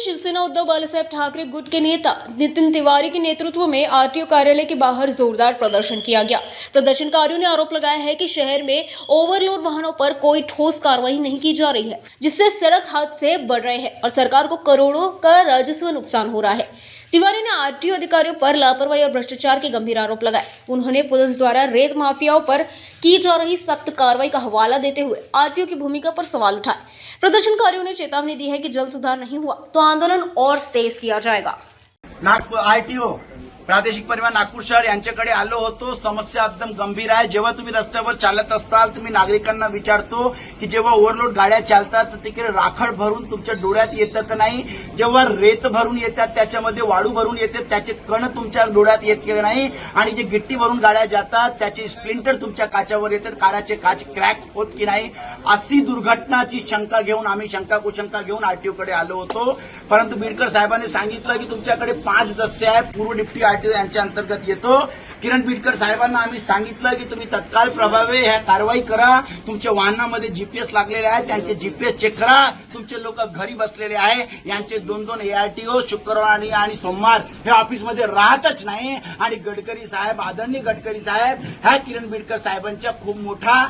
शिवसेना उद्धव बालासाहेब ठाकरे गुट के नेता नितिन तिवारी के नेतृत्व में आरटीओ कार्यालय के बाहर जोरदार प्रदर्शन किया गया। प्रदर्शनकारियों ने आरोप लगाया है कि शहर में ओवरलोड वाहनों पर कोई ठोस कार्रवाई नहीं की जा रही है, जिससे सड़क हादसे बढ़ रहे हैं और सरकार को करोड़ों का राजस्व नुकसान हो रहा है। तिवारी ने आरटीओ अधिकारियों पर लापरवाही और भ्रष्टाचार के गंभीर आरोप लगाए। उन्होंने पुलिस द्वारा रेत माफियाओं पर की जा रही सख्त कार्रवाई का हवाला देते हुए आरटीओ की भूमिका पर सवाल उठाए। प्रदर्शनकारियों ने चेतावनी दी है कि जल्द सुधार नहीं हुआ तो आंदोलन और तेज किया जाएगा। नागपूर आरटीओ प्रादेशिक परिवहन नागपूर शहर यांच्याकडे आलो होतो। समस्या एकदम गंभीर आहे। जेव्हा तुम्ही रस्त्यावर चालत असताल तुम्ही नागरिकांना विचारतो की जेव्हा ओव्हरलोड गाड्या चालतात तर तिकडे राखड भरून तुमच्या डोळ्यात येतं का नाही, जेव्हा रेत भरून येतात त्याच्यामध्ये वाळू भरून येते त्याचे कण तुमच्या डोळ्यात येत की नाही, आणि जे गिट्टी भरून गाड्या जातात त्याचे स्प्लिंटर तुमच्या काचावर येतात, काराचे काच क्रॅक होत की नाही, अशी दुर्घटनाची शंका घेऊन आम्ही शंका कुशंका घेऊन आरटीओकडे आलो होतो। परंतु बीडकर साहेबांनी सांगितलं की तुमच्याकडे 5 दस्ते आहे, पूर्व डिप्टी आरटीओ यांच्या अंतर्गत येतो। किरण बीडकर साहेबांना आम्ही सांगितलं की तुम्ही तत्काळ प्रभावी ह्या कारवाई करा, तुमच्या वाहनामध्ये जीपीएस लागलेले आहे त्यांचे जीपीएस चेक करा, तुमचे लोक घरी बसलेले आहे यांचे 2-2 एआरटीओ शुक्रवार आणि सोमवार हे ऑफिसमध्ये राहतच नाही। आणि गडकरी साहेब, आदरणीय गडकरी साहेब ह्या किरण बीडकर साहेबांच्या खूप मोठा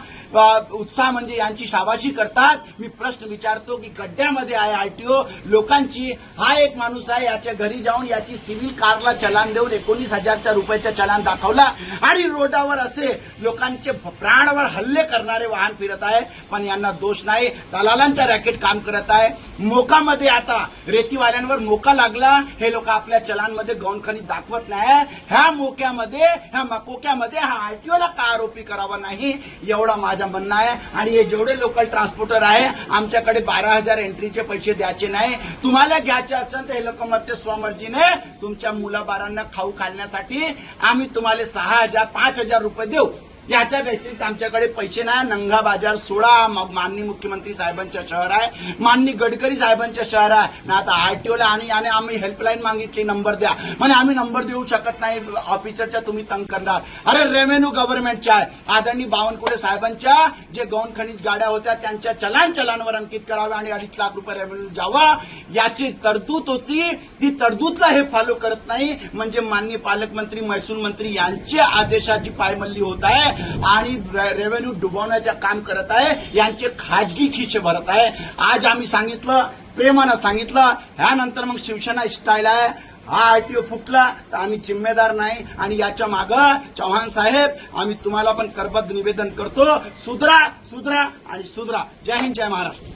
उत्साह म्हणजे यांची शाबाशी करतात। मी प्रश्न विचारतो की गड्ड्यामध्ये आहे आरटीओ लोकांची, हा एक माणूस आहे याच्या घरी जाऊन याची सिव्हिल कारला चलान देऊन 19,000 रुपयाचा चलान दाखवला आणि रोडावर असे लोकांचे प्राणावर हल्ले करणारे वाहन फिरत आहे, पण यांना दोष नाही। दलालांचा रॅकेट काम करत आहे। मोकामध्ये आता रेतीवाल्यांवर मोका लागला, हे लोक आपल्या चलानमध्ये गौणखनिज दाखवत नाही। ह्या मोक्यामध्ये ह्या मकोक्यामध्ये हा आरटीओला का आरोपी करावा नाही एवढा माझा म्हणणं आहे। आणि हे जेवढे लोकल ट्रान्सपोर्टर आहे आमच्याकडे 12,000 एंट्रीचे पैसे द्यायचे नाही, तुम्हाला घ्यायचे असेल तर हे लोक मध्ये स्वमर्जीने तुमच्या मुलाबाळांना खाऊ घालण्यासाठी आम्ही तुम्हाला 6,000 5,000 रुपये देऊ, याच्या व्यतिरिक्त आमच्याकडे पैसे नाही। नंगा बाजार सोडा। माननीय मुख्यमंत्री साहेबांच्या शहर आहे, माननीय गडकरी साहेबांच्या शहर आहे ना। आता आरटीओला आणि आम्ही हेल्पलाईन मागितली, नंबर द्या म्हणे आम्ही नंबर देऊ शकत नाही, ऑफिसरच्या तुम्ही तंग करणार। अरे रेव्हेन्यू गव्हर्नमेंटच्या आहे, आदरणीय बावनकुळे साहेबांच्या जे गौण खनिज गाड्या होत्या त्यांच्या चलानवर अंकित करावे आणि 2.5 लाख रुपये रेव्हेन्यू जावं, याची तरतूद होती। ती तरतूदला हे फॉलो करत नाही म्हणजे माननीय पालकमंत्री महसूल मंत्री यांच्या आदेशाची पायमल्ली होत आहे आणि रेव्हेन्यू डुबवण्याचे काम करत आहे, यांचे खाजगी खिसे भरत आहे। आज आम्ही सांगितलं, प्रेमानं सांगितलं, ह्यानंतर मग शिवसेना स्टाईल आहे। हा आरटीओ फुटला तर आम्ही जिम्मेदार नाही आणि याच्या मागं चव्हाण साहेब आम्ही तुम्हाला पण करबद्ध निवेदन करतो, सुधरा सुधरा आणि सुधरा। जय हिंद, जय महाराष्ट्र।